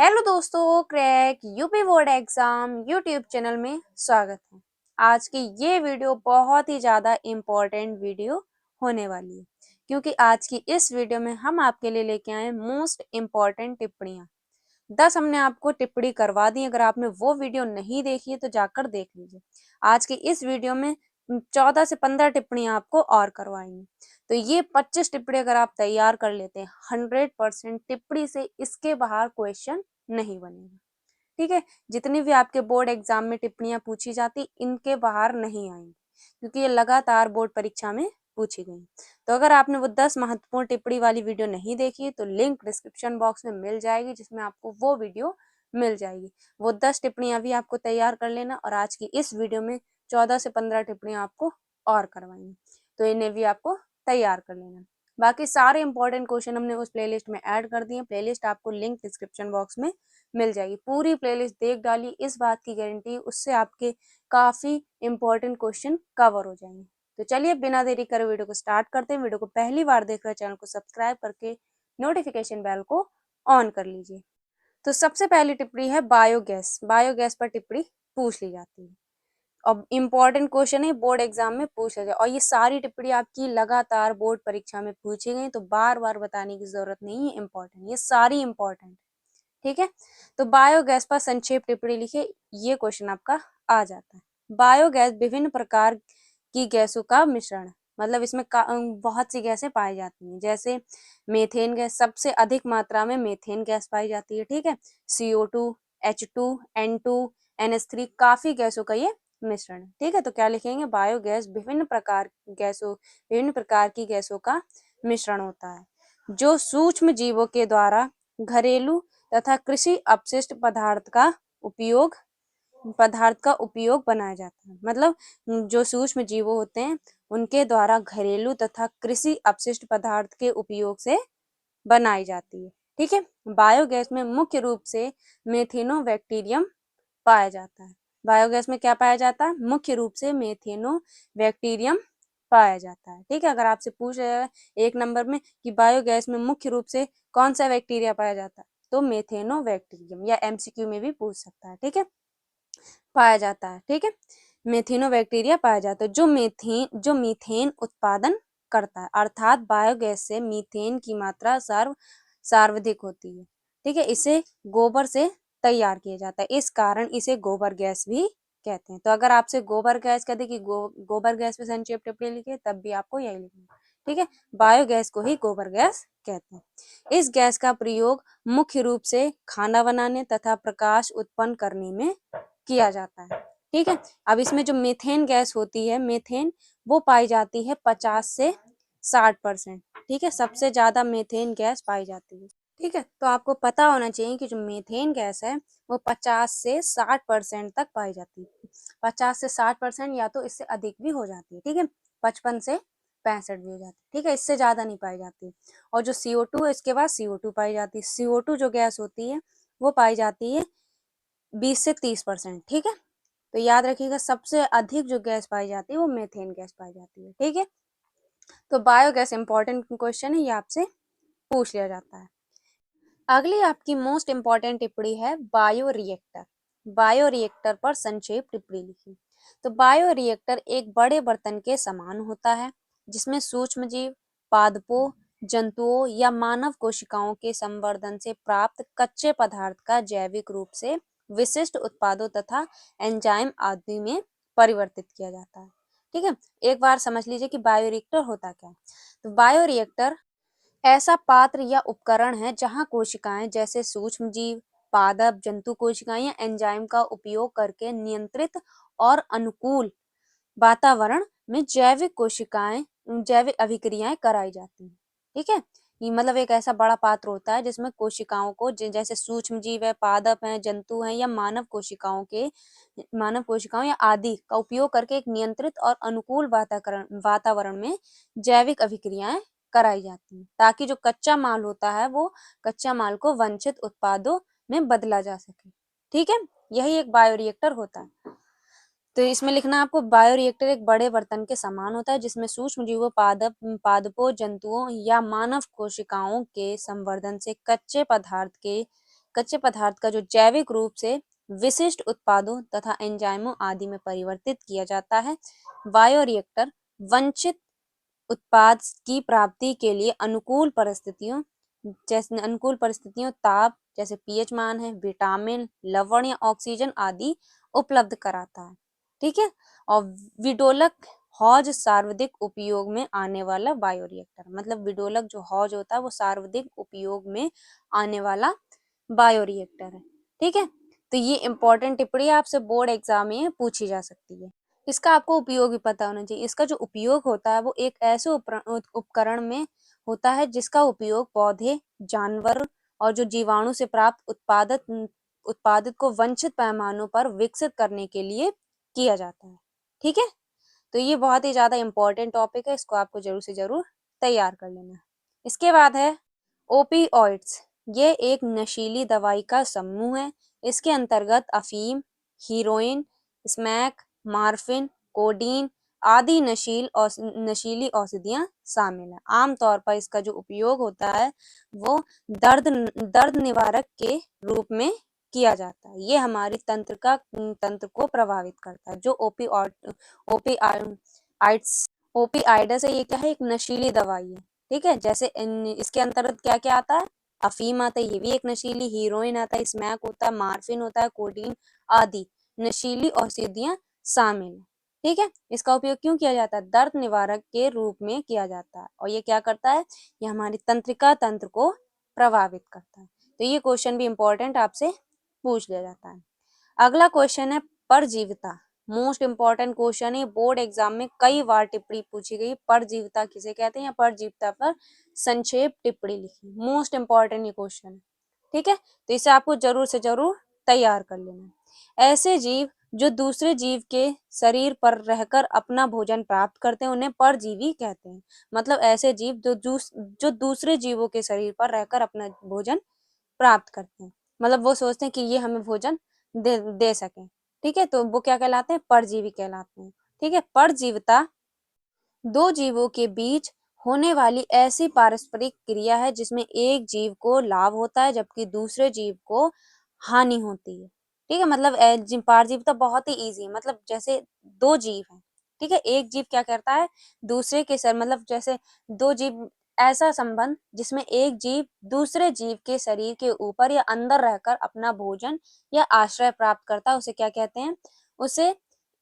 Hello दोस्तों, crack UP board exam YouTube channel में स्वागत है। आज की ये वीडियो बहुत ही ज़्यादा इम्पोर्टेंट वीडियो होने वाली है, क्योंकि आज की इस वीडियो में हम आपके लिए लेके आए मोस्ट इम्पॉर्टेंट टिप्पणियाँ। 10 हमने आपको टिप्पणी करवा दी। अगर आपने वो वीडियो नहीं देखी है तो जाकर देख लीजिए। आज की इस वीडियो में 14 से 15 टिप्पणियां आपको और करवाएंगे। तो ये 25 टिप्पणी अगर आप तैयार कर लेते हैं, 100% टिप्पणी से इसके बाहर क्वेश्चन नहीं बनेगा। ठीक है, जितनी भी आपके बोर्ड एग्जाम में टिप्पणियां पूछी जाती इनके बाहर नहीं आएंगी, क्योंकि ये लगातार बोर्ड परीक्षा में पूछी गई। तो अगर आपने वो 10 महत्वपूर्ण टिप्पणी वाली वीडियो नहीं देखी तो लिंक डिस्क्रिप्शन बॉक्स में मिल जाएगी, जिसमें आपको वो वीडियो मिल जाएगी। वो 10 टिप्पणियां भी आपको तैयार कर लेना, और आज की इस वीडियो में 14 से 15 टिप्पणियां आपको और करवाएंगे, तो इन्हें भी आपको तैयार कर लेना। बाकी सारे इंपॉर्टेंट क्वेश्चन हमने उस प्लेलिस्ट में ऐड कर दिए। प्लेलिस्ट आपको लिंक डिस्क्रिप्शन बॉक्स में मिल जाएगी। पूरी प्लेलिस्ट देख डालिए, इस बात की गारंटी, उससे आपके काफी इंपॉर्टेंट क्वेश्चन कवर हो जाएंगे। तो चलिए बिना देरी करे वीडियो को स्टार्ट करते हैं। वीडियो को पहली बार देख रहे चैनल को सब्सक्राइब करके नोटिफिकेशन बेल को ऑन कर लीजिए। तो सबसे पहली टिप्पणी है बायोगैस। बायोगैस पर टिप्पणी पूछ ली जाती है। अब इम्पोर्टेंट क्वेश्चन है, बोर्ड एग्जाम में पूछा जाए, और ये सारी टिप्पणी आपकी लगातार बोर्ड परीक्षा में पूछी गई, तो बार बार बताने की जरूरत नहीं है। इम्पोर्टेंट, ये सारी इम्पोर्टेंट। ठीक है, तो बायोगैस पर संक्षेप टिप्पणी लिखे, ये क्वेश्चन आपका आ जाता है। बायोगैस विभिन्न प्रकार की गैसों का मिश्रण है। मतलब इसमें बहुत सी गैसें पाई जाती हैं, जैसे मेथेन गैस, सबसे अधिक मात्रा में मेथेन गैस पाई जाती है। ठीक है, CO2, H2, N2, NH3, काफी गैसों का ये मिश्रण है। ठीक है, तो क्या लिखेंगे, बायोगैस विभिन्न प्रकार की गैसों का मिश्रण होता है, जो सूक्ष्म जीवों के द्वारा घरेलू तथा कृषि अपशिष्ट पदार्थ का उपयोग बनाया जाता है। मतलब जो सूक्ष्म जीव होते हैं उनके द्वारा घरेलू तथा कृषि अपशिष्ट पदार्थ के उपयोग से बनाई जाती है। ठीक है, बायोगैस में मुख्य रूप से मेथेनोबैक्टीरियम पाया जाता है। बायोगैस में क्या पाया जाता है, मुख्य रूप से मेथेनोबैक्टीरियम पाया जाता है। ठीक है, अगर आपसे पूछ रहे हैं 1 नंबर में कि बायोगैस में मुख्य रूप से कौन सा बैक्टीरिया पाया जाता है, तो मेथेनोबैक्टीरियम, या MCQ में भी पूछ सकता है। ठीक है, पाया जाता है। ठीक है, मेथेनोबैक्टीरिया पाया जाता है, जो मीथेन उत्पादन करता है। अर्थात बायोगैस से मीथेन की मात्रा सर्वाधिक होती है। ठीक है, इसे गोबर से तैयार किया जाता है, इस कारण इसे गोबर गैस भी कहते हैं। तो अगर आपसे गोबर गैस कहते कि गोबर गैस पे संक्षेप टिप्पणी लिखे, तब भी आपको यही लिखना। ठीक है, बायोगैस को ही गोबर गैस कहते हैं। इस गैस का प्रयोग मुख्य रूप से खाना बनाने तथा प्रकाश उत्पन्न करने में किया जाता है। ठीक है, अब इसमें जो मीथेन गैस होती है, मीथेन वो पाई जाती है 50 से 60%। ठीक है, सबसे ज्यादा मीथेन गैस पाई जाती है। ठीक है, तो आपको पता होना चाहिए कि जो मीथेन गैस है वो 50 से 60% तक पाई जाती है। 50 से 60%, या तो इससे अधिक भी हो जाती है। ठीक है, 55 से 65 भी हो जाती है। ठीक है, इससे ज्यादा नहीं पाई जाती। और जो CO2 है, इसके बाद CO2 पाई जाती है। CO2 जो गैस होती है वो पाई जाती है 20 से 30%। ठीक है, तो याद रखिएगा, सबसे अधिक जो गैस पाई जाती है वो मीथेन गैस पाई जाती है। ठीक है, तो बायोगैस इंपॉर्टेंट क्वेश्चन है, ये आपसे पूछ लिया जाता है। अगली आपकी मोस्ट इंपॉर्टेंट टिप्पणी है बायोरिएक्टर। बायोरिएक्टर पर संक्षेप टिप्पणी लिखी। तो बायोरिएक्टर एक बड़े बर्तन के समान होता है, जिसमें सूक्ष्म जीव, पादपों, जंतुओं या मानव कोशिकाओं के संवर्धन से प्राप्त कच्चे पदार्थ का जैविक रूप से विशिष्ट उत्पादों तथा एंजाइम आदि में परिवर्तित किया जाता है। ठीक है, एक बार समझ लीजिए कि बायोरिएक्टर होता क्या है। तो बायोरिएक्टर ऐसा पात्र या उपकरण है जहां कोशिकाएं, जैसे सूक्ष्म जीव, पादप, जंतु कोशिकाएं या एंजाइम का उपयोग करके नियंत्रित और अनुकूल वातावरण में जैविक अभिक्रियाएं कराई जाती हैं। ठीक है, ये मतलब एक ऐसा बड़ा पात्र होता है जिसमें कोशिकाओं को, जैसे सूक्ष्म जीव है, पादप है, जंतु हैं, या मानव कोशिकाओं या आदि का उपयोग करके एक नियंत्रित और अनुकूल वातावरण में जैविक अभिक्रियाएं कराई जाती हैं, ताकि जो कच्चा माल होता है वो कच्चा माल को वांछित उत्पादों में बदला जा सके। ठीक है, यही एक बायोरिएक्टर होता है। तो इसमें लिखना आपको, बायोरिएक्टर एक बड़े बर्तन के समान होता है, जिसमें सूक्ष्म जीवों, पादपों, जंतुओं या मानव कोशिकाओं के संवर्धन से कच्चे पदार्थ के कच्चे पदार्थ का जो जैविक रूप से विशिष्ट उत्पादों तथा एंजाइमों आदि में परिवर्तित किया जाता है। बायोरिएक्टर वांछित उत्पाद की प्राप्ति के लिए अनुकूल परिस्थितियों ताप जैसे पीएच मान है, विटामिन, लवण या ऑक्सीजन आदि उपलब्ध कराता है। ठीक है। और विडोलक हौज सर्वाधिक उपयोग में आने वाला बायोरिएक्टर, मतलब विडोलक जो हौज होता है वो सर्वाधिक उपयोग में आने वाला बायोरिएक्टर है। ठीक है। तो ये इंपॉर्टेंट टिप्पणी आपसे बोर्ड एग्जाम में पूछी जा सकती है। इसका आपको उपयोग भी पता होना चाहिए। इसका जो उपयोग होता है वो एक ऐसे उपकरण में होता है जिसका उपयोग पौधे, जानवर और जो जीवाणु से प्राप्त उत्पादित को वांछित पैमानों पर विकसित करने के लिए किया जाता है। ठीक है। तो ये बहुत ही ज्यादा इंपॉर्टेंट टॉपिक है, इसको आपको जरूर से जरूर तैयार कर लेना है। इसके बाद है ओपिओइड्स। ये एक नशीली दवाई का समूह है। इसके अंतर्गत अफीम, हीरोइन, स्मैक, मार्फिन, कोडीन आदि नशीली औषधियां शामिल है। आमतौर पर इसका जो उपयोग होता है वो दर्द निवारक के रूप में किया जाता है। ये हमारी तंत्र को प्रभावित करता है। जो ओपिआइड्स है, ये क्या है, एक नशीली दवाई है। ठीक है। जैसे इसके अंतर्गत क्या क्या आता है, अफीम आता है, ये भी एक नशीली, हीरोइन आता है, स्मैक होता है, मार्फिन होता है, कोडीन आदि नशीली औषधियां शामिल है। ठीक है। इसका उपयोग क्यों किया जाता है, दर्द निवारक के रूप में किया जाता है। और ये क्या करता है, ये हमारी तंत्र को प्रभावित करता है। तो ये क्वेश्चन भी इंपॉर्टेंट आपसे पूछ लिया जाता है। अगला क्वेश्चन है परजीविता। मोस्ट इंपॉर्टेंट क्वेश्चन है, बोर्ड एग्जाम में कई बार टिप्पणी पूछी गई। परजीविता किसे कहते हैं या परजीविता पर संक्षेप टिप्पणी लिखी। मोस्ट इंपॉर्टेंट ये क्वेश्चन है। ठीक है। तो इसे आपको जरूर से जरूर तैयार कर लेना है। ऐसे जीव जो दूसरे जीव के शरीर पर रहकर अपना भोजन प्राप्त करते हैं उन्हें परजीवी कहते हैं। मतलब ऐसे जीव जो दूसरे जीवों के शरीर पर रहकर अपना भोजन प्राप्त करते हैं, मतलब वो सोचते हैं कि ये हमें भोजन दे सकें। ठीक है। तो वो क्या कहलाते हैं, परजीवी कहलाते हैं। ठीक है। परजीविता दो जीवों के बीच होने वाली ऐसी पारस्परिक क्रिया है जिसमें एक जीव को लाभ होता है जबकि दूसरे जीव को हानि होती है। ठीक है। मतलब परजीविता बहुत ही इजी है। मतलब जैसे दो जीव हैं, ठीक है, एक जीव क्या करता है दूसरे के सर, मतलब जैसे दो जीव, ऐसा संबंध जिसमें एक जीव दूसरे जीव के शरीर के ऊपर या अंदर रहकर अपना भोजन या आश्रय प्राप्त करता है, उसे क्या कहते हैं, उसे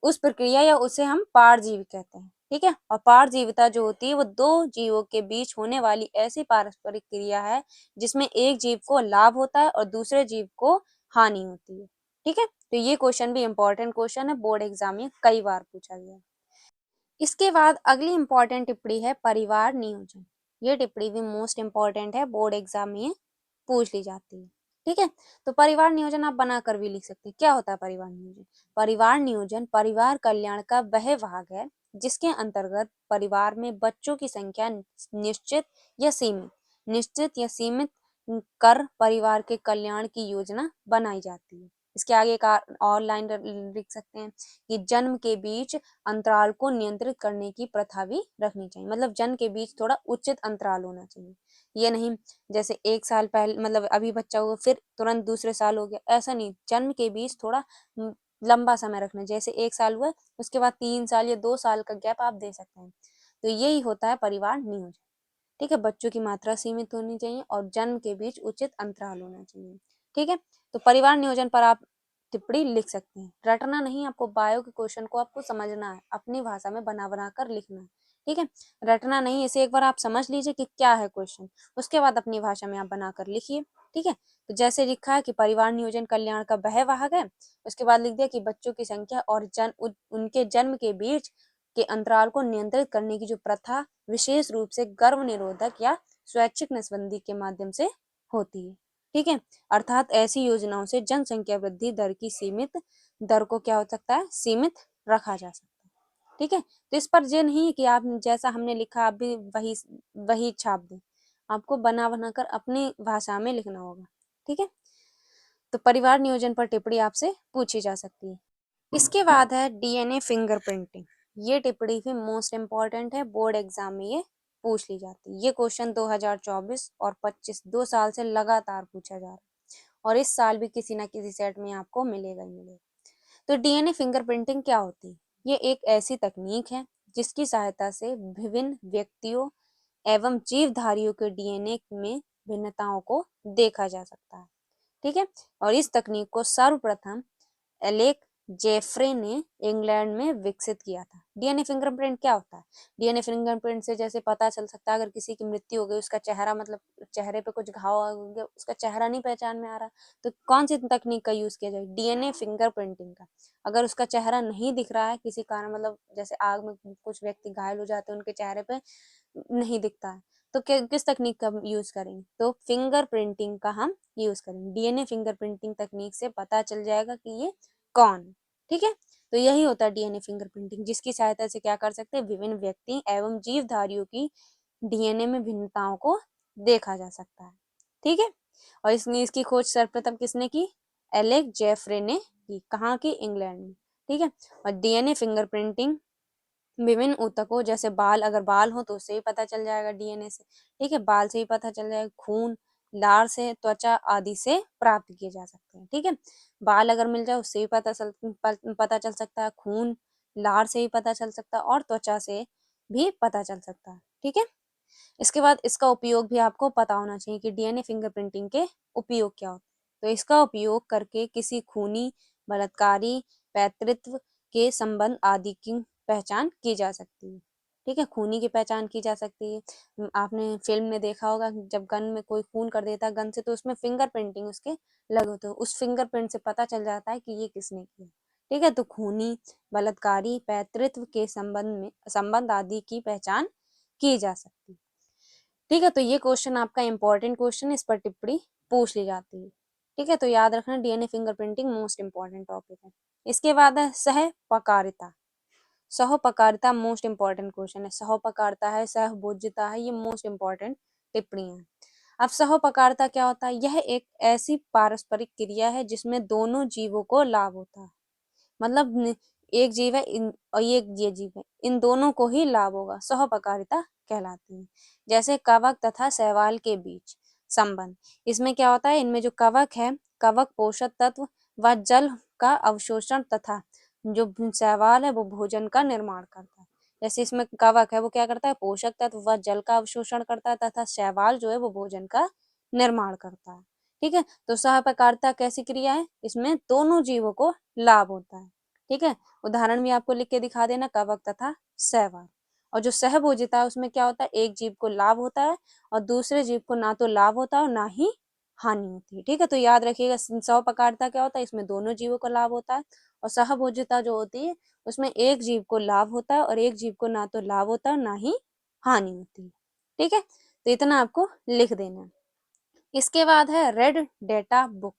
उस प्रक्रिया या उसे हम पारजीवी कहते हैं। ठीक है। और पारजीविता जो होती है वो दो जीवों के बीच होने वाली ऐसी पारस्परिक क्रिया है जिसमें एक जीव को लाभ होता है और दूसरे जीव को हानि होती है। ठीक है। तो ये क्वेश्चन भी इंपॉर्टेंट क्वेश्चन है, बोर्ड एग्जाम में कई बार पूछा गया। इसके बाद अगली इंपॉर्टेंट टिप्पणी है परिवार नियोजन। ये टिप्पणी भी मोस्ट इंपॉर्टेंट है, बोर्ड एग्जाम में पूछ ली जाती है। ठीक है। तो परिवार नियोजन आप बनाकर भी लिख सकते हैं। क्या होता है परिवार नियोजन, परिवार नियोजन परिवार कल्याण का वह भाग है जिसके अंतर्गत परिवार में बच्चों की संख्या निश्चित या सीमित कर परिवार के कल्याण की योजना बनाई जाती है। इसके आगे एक और लाइन लिख सकते हैं कि जन्म के बीच अंतराल को नियंत्रित करने की प्रथा भी रखनी चाहिए। मतलब जन्म के बीच थोड़ा उचित अंतराल होना चाहिए। ये नहीं जैसे एक साल पहले, मतलब अभी बच्चा हुआ फिर तुरंत दूसरे साल हो गया, ऐसा नहीं। जन्म के बीच थोड़ा लंबा समय रखना, जैसे एक साल हुआ उसके बाद 3 साल या 2 साल का गैप आप दे सकते हैं। तो यही होता है परिवार नियोजन। ठीक है। बच्चों की मात्रा सीमित होनी चाहिए और जन्म के बीच उचित अंतराल होना चाहिए। ठीक है। तो परिवार नियोजन पर आप टिप्पणी लिख सकते हैं। रटना नहीं, आपको बायो के क्वेश्चन को आपको समझना है, अपनी भाषा में बना कर लिखना है। ठीक है। रटना नहीं, इसे एक बार आप समझ लीजिए कि क्या है क्वेश्चन, उसके बाद अपनी भाषा में आप बनाकर लिखिए। ठीक है। तो जैसे लिखा है कि परिवार नियोजन कल्याण का वह भाग है, उसके बाद लिख दिया कि बच्चों की संख्या और उनके जन्म के बीच के अंतराल को नियंत्रित करने की जो प्रथा विशेष रूप से गर्भ निरोधक या स्वैच्छिक नसबंदी के माध्यम से होती है। ठीक है। अर्थात ऐसी योजनाओं से जनसंख्या वृद्धि दर की सीमित दर को क्या हो सकता है, सीमित रखा जा सकता है। ठीक है। तो इस पर ये नहीं कि आप जैसा हमने लिखा आप भी वही छाप दें, आपको बना कर अपनी भाषा में लिखना होगा। ठीक है। तो परिवार नियोजन पर टिप्पणी आपसे पूछी जा सकती है। इसके बाद है डीएनए फिंगरप्रिंटिंग। ये टिप्पणी भी मोस्ट इंपॉर्टेंट है, बोर्ड एग्जाम में ये पूछ ली जाती है। ये क्वेश्चन 2024 और 25 2 साल से लगातार पूछा जा रहा है। और इस साल भी किसी ना किसी सेट में आपको मिलेगा ही मिलेगा। तो डीएनए फिंगरप्रिंटिंग क्या होती है? ये एक ऐसी तकनीक है जिसकी सहायता से विभिन्न व्यक्तियों एवं जीवधारियों के डीएनए में भिन्नताओं को देखा जा सकता है। ठीक है, और इस तकनीक को सर्वप्रथम एलेक जेफ्रे ने इंग्लैंड में विकसित किया था। डीएनए फिंगरप्रिंट क्या होता है? डीएनए फिंगरप्रिंट से जैसे पता चल सकता है अगर किसी की मृत्यु हो गई, उसका चेहरा मतलब चेहरे पे कुछ घाव हो गया, उसका चेहरा नहीं पहचान में आ रहा, तो कौन सी तकनीक का यूज किया जाए? डीएनए फिंगरप्रिंटिंग का। अगर उसका चेहरा नहीं दिख रहा है किसी कारण, मतलब जैसे आग में कुछ व्यक्ति घायल हो जाते हैं, उनके चेहरे पे नहीं दिखता है, तो किस तकनीक का यूज करेंगे? तो फिंगर प्रिंटिंग का हम यूज करेंगे। डीएनए फिंगर प्रिंटिंग तकनीक से पता चल जाएगा कि ये कौन है। ठीक है, तो यही होता है डीएनए फिंगर प्रिंटिंग, जिसकी सहायता से क्या कर सकते हैं? विभिन्न व्यक्ति एवं जीवधारियों की डीएनए में भिन्नताओं को देखा जा सकता है। ठीक है, और इसकी खोज सर्वप्रथम किसने की? एलेक जेफरे ने की। कहाँ की? इंग्लैंड में। ठीक है, और डीएनए फिंगर प्रिंटिंग विभिन्न ऊतकों, जैसे बाल, अगर बाल हो तो उससे भी पता चल जाएगा डीएनए से। ठीक है, बाल से भी पता चल जाएगा, खून, लार से, त्वचा आदि से प्राप्त किए जा सकते हैं। ठीक है, बाल अगर मिल जाए उससे भी पता चल सकता है, खून, लार से भी पता चल सकता है, और त्वचा से भी पता चल सकता है। ठीक है, इसके बाद इसका उपयोग भी आपको पता होना चाहिए कि डीएनए फिंगरप्रिंटिंग के उपयोग क्या होते हैं। तो इसका उपयोग करके किसी खूनी, बलात्कारी, पैतृत्व के संबंध आदि की पहचान की जा सकती है। ठीक है, खूनी की पहचान की जा सकती है। आपने फिल्म में देखा होगा जब गन में कोई खून कर देता है गन से, तो उसमें फिंगर प्रिंटिंग उसके लगे होते हैं, उस फिंगरप्रिंट से पता चल जाता है कि ये किसने किया। ठीक है, तो खूनी, बलात्कारी, पैतृत्व के संबंध आदि की पहचान की जा सकती है। ठीक है, तो ये क्वेश्चन आपका इंपॉर्टेंट क्वेश्चन है, इस पर टिप्पणी पूछ ली जाती है। ठीक है, तो याद रखना DNA fingerprinting most important topic है। इसके बाद है सहपकारिता। सहपकारिता मोस्ट इंपॉर्टेंट क्वेश्चन है। सहपकारिता है, सहभोज्यता है, ये मोस्ट इंपॉर्टेंट टिप्पणी है। अब सहपकारिता क्या होता है? यह एक ऐसी पारस्परिक क्रिया है जिसमें दोनों जीवों को लाभ होता है। मतलब एक जीव है और ये जीव है, इन दोनों को ही लाभ होगा, सहपकारिता कहलाती है। जैसे कवक तथा शैवाल के बीच संबंध, इसमें क्या होता है? इनमें जो कवक है, कवक पोषक तत्व व जल का अवशोषण तथा जो शैवाल है वो भोजन का निर्माण करता है। जैसे इसमें कवक है वो क्या करता है? पोषक तत्व व जल का अवशोषण करता है, तथा शैवाल जो है वो भोजन का निर्माण करता है। ठीक है, तो सहपकारिता कैसी क्रिया है? इसमें दोनों जीवों को लाभ होता है। ठीक है, उदाहरण भी आपको लिख के दिखा देना, कवक तथा शैवाल। और जो सहभोजिता है उसमें क्या होता है? एक जीव को लाभ होता है और दूसरे जीव को ना तो लाभ होता है और ना ही हानि होती है। ठीक है, तो याद रखिएगा सहपकारिता क्या होता है? इसमें दोनों जीवों को लाभ होता है। और सहभोजिता जो होती है उसमें एक जीव को लाभ होता है और एक जीव को ना तो लाभ होता है ना ही हानि होती है। ठीक है, तो इतना आपको लिख देना है। इसके बाद है रेड डेटा बुक।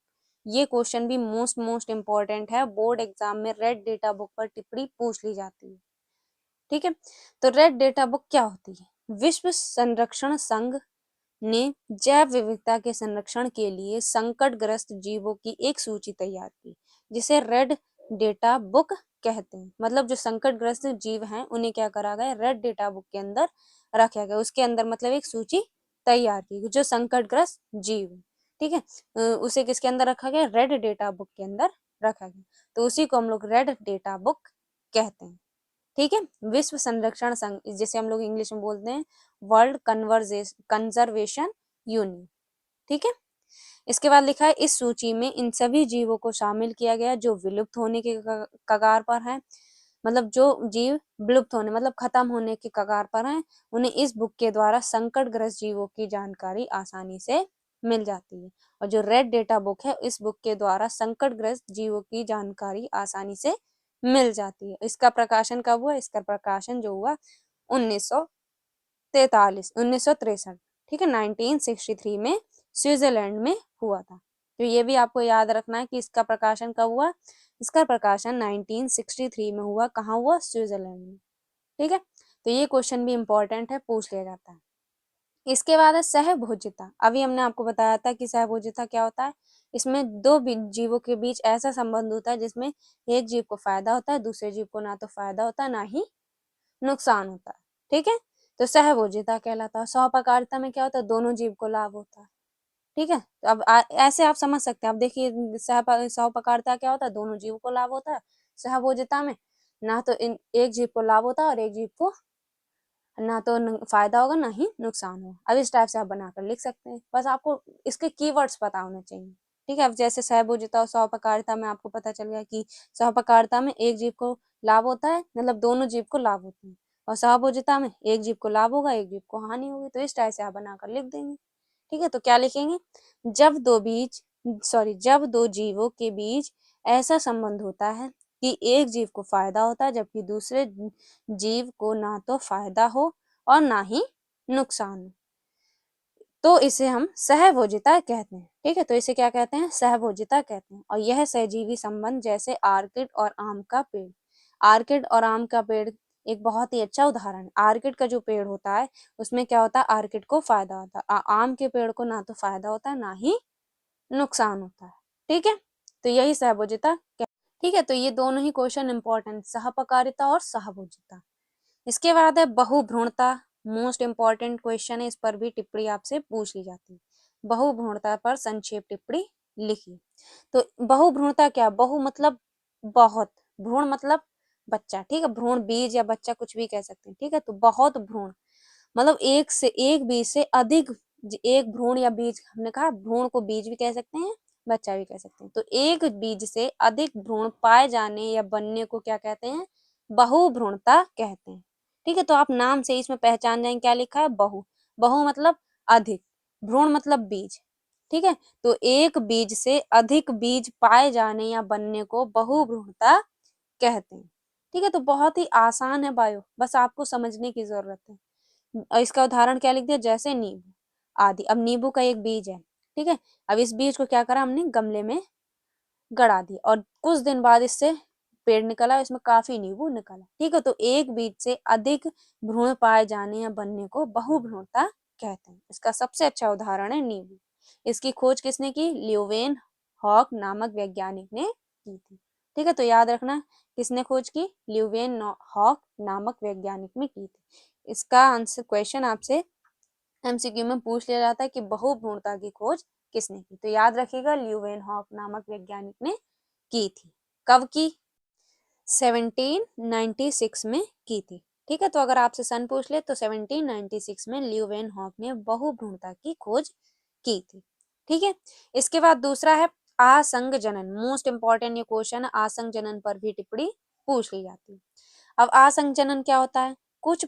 ये क्वेश्चन भी मोस्ट इंपॉर्टेंट है, बोर्ड एग्जाम में रेड डेटा बुक पर टिप्पणी पूछ ली जाती है। ठीक है, तो रेड डेटा बुक क्या होती है? विश्व संरक्षण संघ ने जैव विविधता के संरक्षण के लिए संकटग्रस्त जीवों की एक सूची तैयार की, जिसे रेड डेटा बुक कहते हैं। मतलब जो संकटग्रस्त जीव हैं उन्हें क्या करा गया? रेड डेटा बुक के अंदर रखा गया। उसके अंदर मतलब एक सूची तैयार की जो संकटग्रस्त जीव है। ठीक है, उसे किसके अंदर रखा गया? रेड डेटा बुक के अंदर रखा गया, तो उसी को हम लोग रेड डेटा बुक कहते हैं। ठीक है, विश्व संरक्षण संघ, जिसे हम लोग इंग्लिश में बोलते हैं वर्ल्ड कंजर्वेशन यूनियन। ठीक है, इसके बाद लिखा है इस सूची में इन सभी जीवों को शामिल किया गया जो विलुप्त होने के कगार पर हैं। मतलब जो जीव विलुप्त होने मतलब खत्म होने के कगार पर हैं, उन्हें इस बुक के द्वारा संकटग्रस्त जीवों की जानकारी आसानी से मिल जाती है। और जो रेड डेटा बुक है, इस बुक के द्वारा संकटग्रस्त जीवों की जानकारी आसानी से मिल जाती है। इसका प्रकाशन कब हुआ? इसका प्रकाशन जो हुआ 1963। ठीक है, 1963 में स्विट्जरलैंड में हुआ था। तो ये भी आपको याद रखना है कि इसका प्रकाशन कब हुआ? इसका प्रकाशन 1963 में हुआ। कहाँ हुआ? स्विट्जरलैंड में। ठीक है, तो ये क्वेश्चन भी इंपॉर्टेंट है, पूछ लिया जाता है। इसके बाद है सहभोज्यता। अभी हमने आपको बताया था कि सहभोज्यता क्या होता है। इसमें दो जीवों के बीच ऐसा संबंध होता है जिसमें एक जीव को फायदा होता है, दूसरे जीव को ना तो फायदा होता है ना ही नुकसान होता है। ठीक है, तो सहभोज्यता कहलाता है। सहपकारिता में क्या होता है? दोनों जीव को लाभ होता है। ठीक है, तो अब ऐसे आप समझ सकते हैं। अब देखिए सहपकारिता क्या होता है, दोनों जीव को लाभ होता है। सहभोजिता में ना तो इन एक जीव को लाभ होता है और एक जीव को ना तो फायदा होगा ना ही नुकसान होगा। अब इस टाइप से आप बनाकर लिख सकते हैं, बस आपको इसके कीवर्ड्स पता होने चाहिए। ठीक है, अब जैसे सहभोजिता और सहपकारिता में आपको पता चल गया कि सहपकारिता में एक जीव को लाभ होता है, मतलब दोनों जीव को लाभ होते हैं, और सहभोजिता में एक जीव को लाभ होगा एक जीव को हानि होगी। तो इस टाइप से आप बनाकर लिख देंगे। ठीक है, तो क्या लिखेंगे, जब दो जीवों के बीच ऐसा संबंध होता है कि एक जीव को फायदा होता है जबकि दूसरे जीव को ना तो फायदा हो और ना ही नुकसान हो, तो इसे हम सहभोजिता कहते हैं। ठीक है, तो इसे क्या कहते हैं, सहभोजिता कहते हैं। और यह सहजीवी संबंध जैसे आर्किड और आम का पेड़, आर्किड और आम का पेड़ एक बहुत ही अच्छा उदाहरण है। आर्किड का जो पेड़ होता है उसमें क्या होता है, आर्किड को फायदा होता है, आम के पेड़ को ना तो फायदा होता है ना ही नुकसान होता है। ठीक है, तो यही सहभोजिता। ठीक है, तो ये दोनों ही क्वेश्चन इंपॉर्टेंट, सहपकारिता और सहभोजिता। इसके बाद है बहुभ्रूणता, मोस्ट इंपॉर्टेंट क्वेश्चन है, इस पर भी टिप्पणी आपसे पूछ ली जाती है। बहुभ्रूणता पर संक्षेप टिप्पणी लिखिए। तो बहुभ्रूणता क्या, बहु मतलब बहुत, भ्रूण मतलब बच्चा। ठीक है, भ्रूण बीज या बच्चा कुछ भी कह सकते हैं। ठीक है, तो बहुत भ्रूण मतलब एक बीज से अधिक, एक भ्रूण या बीज, हमने कहा भ्रूण को बीज भी कह सकते हैं बच्चा भी कह सकते हैं। तो एक बीज से अधिक भ्रूण पाए जाने या बनने को क्या कहते हैं, बहुभ्रूणता कहते हैं। ठीक है, तो आप नाम से इसमें पहचान जाएंगे क्या लिखा है, बहु, बहु मतलब अधिक, भ्रूण मतलब बीज। ठीक है, तो एक बीज से अधिक बीज पाए जाने या बनने को बहुभ्रूणता कहते हैं। ठीक है, तो बहुत ही आसान है बायो, बस आपको समझने की जरूरत है। और इसका उदाहरण क्या लिख दिया, जैसे नींबू आदि। अब नींबू का एक बीज है। ठीक है, अब इस बीज को क्या करा हमने, गमले में गड़ा दिया और कुछ दिन बाद इससे पेड़ निकला, इसमें काफी नींबू निकला। ठीक है, तो एक बीज से अधिक भ्रूण पाए जाने या बनने को बहुभ्रूणता कहते हैं। इसका सबसे अच्छा उदाहरण है नींबू। इसकी खोज किसने की, ल्यूवेन हॉक नामक वैज्ञानिक ने की थी। ठीक है, तो याद रखना किसने खोज की, ल्यूवेन हॉक नामक वैज्ञानिक ने की थी। इसका आंसर क्वेश्चन आपसे एमसीक्यू में पूछ लिया जाता है कि बहुभ्रूणता की खोज किसने की, तो याद रखिएगा ल्यूवेनहॉक नामक वैज्ञानिक ने की थी। कब की, 1796 में की थी। ठीक है, तो अगर आपसे सन पूछ ले तो 1796 में ल्यूवेनहॉक ने बहुभ्रूणता की खोज की थी। ठीक है, इसके बाद दूसरा है आसंग जनन, मोस्ट इंपॉर्टेंट ये क्वेश्चन है, आसंग जनन पर भी टिप्पणी पूछ ली जाती है। अब आसंग जनन क्या होता है, कुछ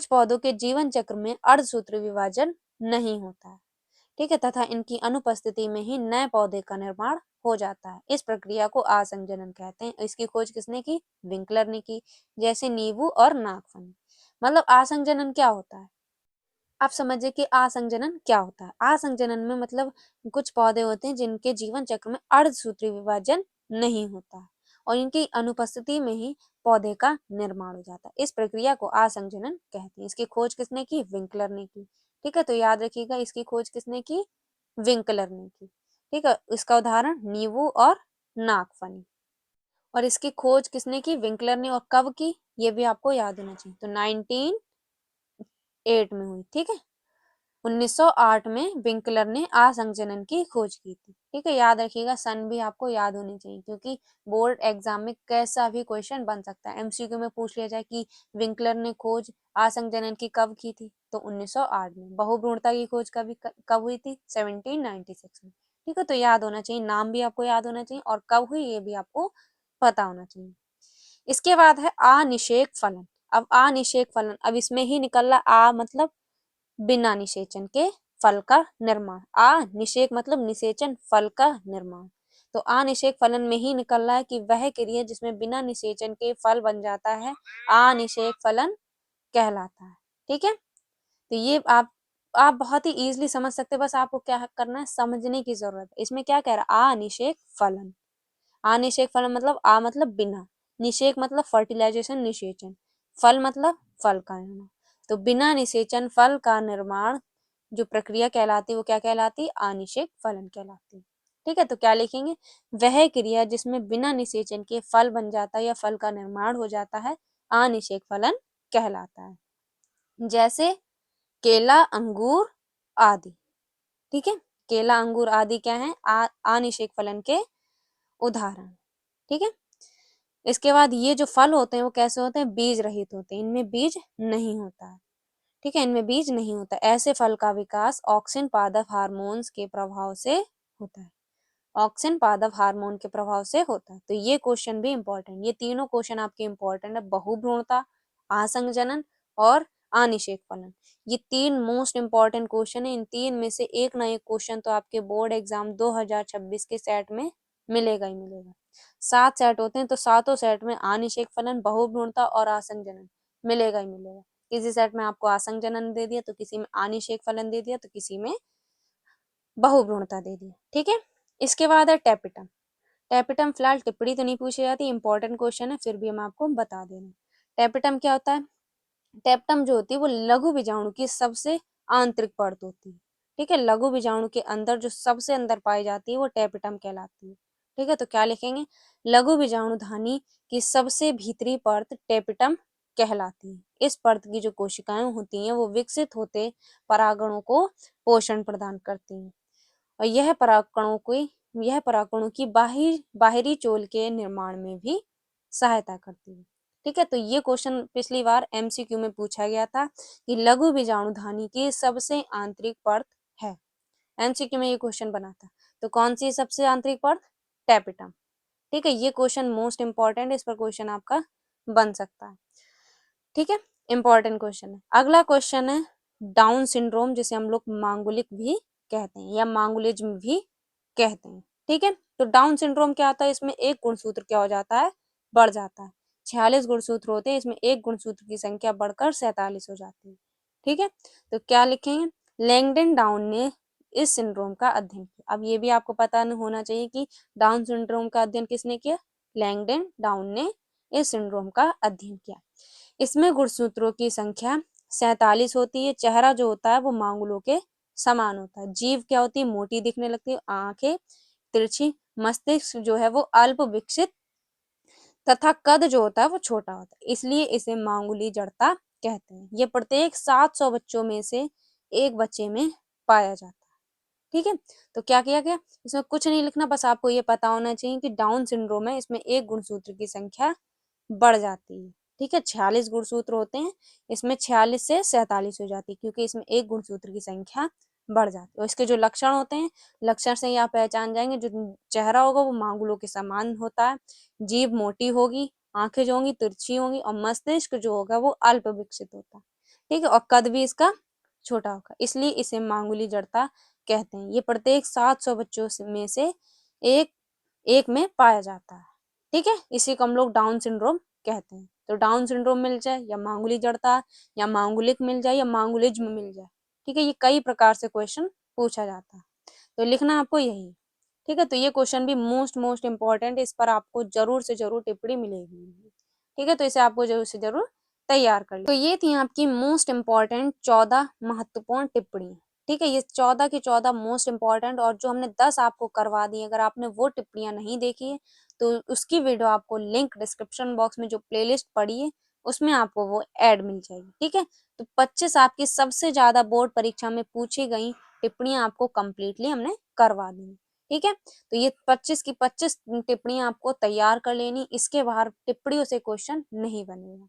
पौधों के जीवन चक्र में अर्धसूत्री विभाजन नहीं होता है। ठीक है, तथा इनकी अनुपस्थिति में ही नए पौधे का निर्माण हो जाता है। इस प्रक्रिया को आसंजनन कहते हैं। इसकी खोज किसने की, विंकलर ने की। जैसे नींबू और नागफनी। मतलब आसंजनन क्या होता है, आप समझिए कि आसंजनन क्या होता है। आसंजनन में मतलब कुछ पौधे होते हैं जिनके जीवन चक्र में अर्धसूत्री विभाजन नहीं होता है और इनकी अनुपस्थिति में ही पौधे का निर्माण हो जाता है। इस प्रक्रिया को आसंजनन कहते हैं। इसकी खोज किसने की, विंकलर ने की। ठीक है, तो याद रखिएगा इसकी खोज किसने की, विंकलर ने की। ठीक है, इसका उदाहरण नींबू और नागफनी। और इसकी खोज किसने की, विंकलर ने। और कब की, ये भी आपको याद होना चाहिए। तो 1908 में हुई। ठीक है, 1908 में विंकलर ने आसंजनन की खोज की थी। ठीक है, याद रखिएगा सन भी आपको याद होनी चाहिए क्योंकि बोर्ड एग्जाम में कैसा भी क्वेश्चन बन सकता है। एमसीक्यू में पूछ लिया जाए कि विंकलर ने खोज आसंजनन की कब की थी, तो 1908 में। बहुभ्रूणता की खोज कब हुई थी, 1796 में। ठीक है, तो याद होना चाहिए, नाम भी आपको याद होना चाहिए और कब हुई ये भी आपको पता होना चाहिए। इसके बाद है अनिषेक फलन। अब अनिषेक फलन, अब इसमें ही निकल रहा आ मतलब बिना निषेचन के फल का निर्माण। निषेक मतलब निषेचन, फल का निर्माण। तो अनिषेक फलन में ही निकल रहा है कि वह क्रिया जिसमें बिना निषेचन के फल बन जाता है अनिषेक फलन कहलाता है। ठीक है, तो ये आप बहुत ही इजीली समझ सकते हैं, बस आपको क्या करना है, समझने की जरूरत है। इसमें क्या कह रहा है, अनिषेक फलन। अनिषेक फलन मतलब मतलब बिना, निषेक मतलब फर्टिलाइजेशन निषेचन, फल मतलब फल का निर्माण। तो बिना निषेचन फल का निर्माण जो प्रक्रिया कहलाती है वो क्या कहलाती है, अनिषेक फलन कहलाती है। ठीक है, तो क्या लिखेंगे, वह क्रिया जिसमें बिना निषेचन के फल बन जाता है या फल का निर्माण हो जाता है अनिषेक फलन कहलाता है। जैसे केला, अंगूर आदि। ठीक है, केला, अंगूर आदि क्या है, अनिषेक फलन के उदाहरण। ठीक है, इसके बाद ये जो फल होते हैं वो कैसे होते हैं, बीज रहित होते हैं, इनमें बीज नहीं होता है। ठीक है, इनमें बीज नहीं होता। ऐसे फल का विकास ऑक्सिन पादप हार्मोन्स के प्रभाव से होता है, ऑक्सिन पादप हार्मोन के प्रभाव से होता है। तो ये क्वेश्चन भी इंपॉर्टेंट, ये तीनों क्वेश्चन आपके इंपॉर्टेंट है, बहुभ्रूणता, आसंजनन और अनिषेक फलन। ये तीन मोस्ट इंपॉर्टेंट क्वेश्चन है। इन तीन में से एक ना एक क्वेश्चन तो आपके बोर्ड एग्जाम 2026 के सेट में मिलेगा ही मिलेगा। 7 सेट होते हैं, तो सातों सेट में अनिषेक फलन, बहुभ्रूणता और आसंजनन मिलेगा ही मिलेगा। किसी सेट में आपको आसंजनन दे दिया, तो किसी में अनिषेक फलन दे दिया, तो किसी में बहुभ्रूणता दे दिया। ठीक है, इसके बाद है टैपिटम। टैपिटम फिलहाल टिप्पणी तो नहीं पूछी जाती, इंपॉर्टेंट क्वेश्चन है, फिर भी हम आपको बता दे रहे हैं। टैपिटम क्या होता है, टैप्टम जो होती है वो लघु बीजाणु की सबसे आंतरिक परत होती है। ठीक है, लघु बीजाणु के अंदर जो सबसे अंदर पाई जाती है वो टैपिटम कहलाती है। ठीक है, तो क्या लिखेंगे, लघु बीजाणु धानी की सबसे भीतरी परत टैपिटम कहलाती है। इस परत की जो कोशिकाएं होती हैं वो विकसित होते परागणों को पोषण प्रदान करती हैं, और यह परागकणों की बाहरी चोल के निर्माण में भी सहायता करती है। ठीक है, तो ये क्वेश्चन पिछली बार एमसीक्यू में पूछा गया था कि लघु बीजाणुधानी की सबसे आंतरिक परत है, एमसीक्यू में ये क्वेश्चन बना था। तो कौन सी सबसे आंतरिक परत, टैपिटम। ठीक है, ये क्वेश्चन मोस्ट इंपॉर्टेंट है, इस पर क्वेश्चन आपका बन सकता है। ठीक है, इंपॉर्टेंट क्वेश्चन है। अगला क्वेश्चन है डाउन सिंड्रोम, जिसे हम लोग मांगुलिक भी कहते हैं या मांगुलिज्म भी कहते हैं। ठीक है, तो डाउन सिंड्रोम क्या आता है, इसमें एक गुणसूत्र क्या हो जाता है, बढ़ जाता है। 46 गुणसूत्र होते हैं, इसमें एक गुणसूत्र की संख्या बढ़कर 47 हो जाती है। ठीक है, तो क्या लिखेंगे, लैंगडन डाउन ने इस सिंड्रोम का अध्ययन किया। अब ये भी आपको पता होना चाहिए कि डाउन सिंड्रोम का अध्ययन किसने किया, लैंगडन डाउन ने इस सिंड्रोम का अध्ययन किया। इसमें गुणसूत्रों की संख्या 47 होती है। चेहरा जो होता है वो मांगुलों के समान होता है। जीभ क्या होती है, मोटी दिखने लगती है, आंखें तिरछी, मस्तिष्क जो है वो अल्प विकसित तथा कद जो होता है वो छोटा होता है, इसलिए इसे मांगुली जड़ता कहते हैं। ये प्रत्येक 700 बच्चों में से एक बच्चे में पाया जाता है। ठीक है, तो क्या किया गया, इसमें कुछ नहीं लिखना, बस आपको ये पता होना चाहिए कि डाउन सिंड्रोम है, इसमें एक गुणसूत्र की संख्या बढ़ जाती है। ठीक है, 46 गुणसूत्र होते हैं, इसमें 46 से 47 हो जाती है, क्योंकि इसमें एक गुणसूत्र की संख्या बढ़ जाती है। और इसके जो लक्षण होते हैं, लक्षण से ही आप पहचान जाएंगे, जो चेहरा होगा वो मांगुलों के समान होता है, जीभ मोटी होगी, आंखें जो होंगी तिरछी होंगी, और मस्तिष्क जो होगा वो अल्प विकसित होता है। ठीक है, और कद भी इसका छोटा होगा, इसलिए इसे मांगुली जड़ता कहते हैं। ये प्रत्येक 700 बच्चों में से एक एक में पाया जाता है। ठीक है, इसी को हम लोग डाउन सिंड्रोम कहते हैं। तो डाउन सिंड्रोम मिल जाए या मांगुली जड़ता या मांगुलिक मिल जाए या मांगुलिज्म मिल जाए, ठीक है, ये कई प्रकार से क्वेश्चन पूछा जाता है, तो लिखना आपको यही। ठीक है, तो ये क्वेश्चन भी मोस्ट इंपॉर्टेंट, इस पर आपको जरूर से जरूर टिप्पणी मिलेगी। ठीक है, तो इसे आपको जरूर से जरूर तैयार कर ली। तो ये थी आपकी मोस्ट इंपॉर्टेंट 14 महत्वपूर्ण टिप्पणी। ठीक है, ये 14 की 14 मोस्ट इंपॉर्टेंट, और जो हमने 10 आपको करवा दी, अगर आपने वो टिप्पणियां नहीं देखी है तो उसकी वीडियो आपको लिंक डिस्क्रिप्शन बॉक्स में जो प्लेलिस्ट पड़ी है उसमें आपको वो ऐड मिल जाएगी। ठीक है, तो 25 आपकी सबसे ज्यादा बोर्ड परीक्षा में पूछी गई टिप्पणियां आपको कंप्लीटली हमने करवा दी। ठीक है, तो ये 25 की 25 टिप्पणियां आपको तैयार कर लेनी, इसके बाहर टिप्पणियों से क्वेश्चन नहीं बनेगा।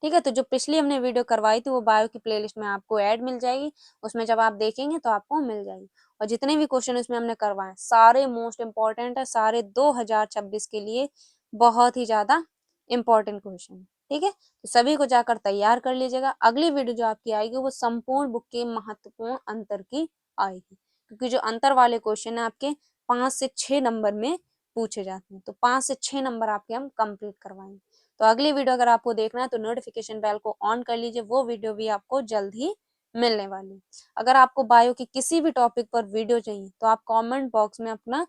ठीक है, तो जो पिछली हमने वीडियो करवाई थी वो बायो की प्लेलिस्ट में आपको ऐड मिल जाएगी, उसमें जब आप देखेंगे तो आपको मिल जाएगी। और जितने भी क्वेश्चन इसमें हमने करवाए सारे मोस्ट इंपॉर्टेंट है, सारे 2026 के लिए बहुत ही ज्यादा इंपॉर्टेंट क्वेश्चन। ठीक है, तो सभी को जाकर तैयार कर लीजिएगा। अगली वीडियो जो आपकी आएगी वो संपूर्ण बुक के महत्वपूर्ण अंतर की आएगी, क्योंकि जो अंतर वाले क्वेश्चन है आपके 5 से 6 नंबर में पूछे जाते हैं, तो 5 से 6 नंबर आपके हम कंप्लीट करवाएंगे। तो अगली वीडियो अगर आपको देखना है तो नोटिफिकेशन बेल को ऑन कर लीजिए, वो वीडियो भी आपको जल्द ही मिलने वाली। अगर आपको बायो की किसी भी टॉपिक पर वीडियो चाहिए तो आप कमेंट बॉक्स में अपना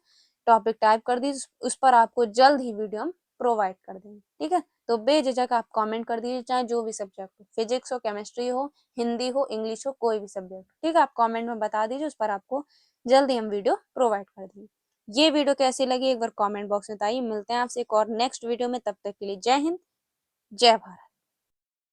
टॉपिक टाइप कर दीजिए, उस पर आपको जल्द ही वीडियो हम प्रोवाइड कर देंगे। ठीक है, तो बेझिझक आप कमेंट कर दीजिए, चाहे जो भी सब्जेक्ट हो, फिजिक्स हो, केमिस्ट्री हो, हिंदी हो, इंग्लिश हो, कोई भी सब्जेक्ट। ठीक है, आप कमेंट में बता दीजिए, उस पर आपको जल्द ही हम वीडियो प्रोवाइड कर देंगे। ये वीडियो कैसी लगी एक बार कमेंट बॉक्स में बताइए। मिलते हैं आपसे एक और नेक्स्ट वीडियो में, तब तक के लिए जय हिंद, जय भारत।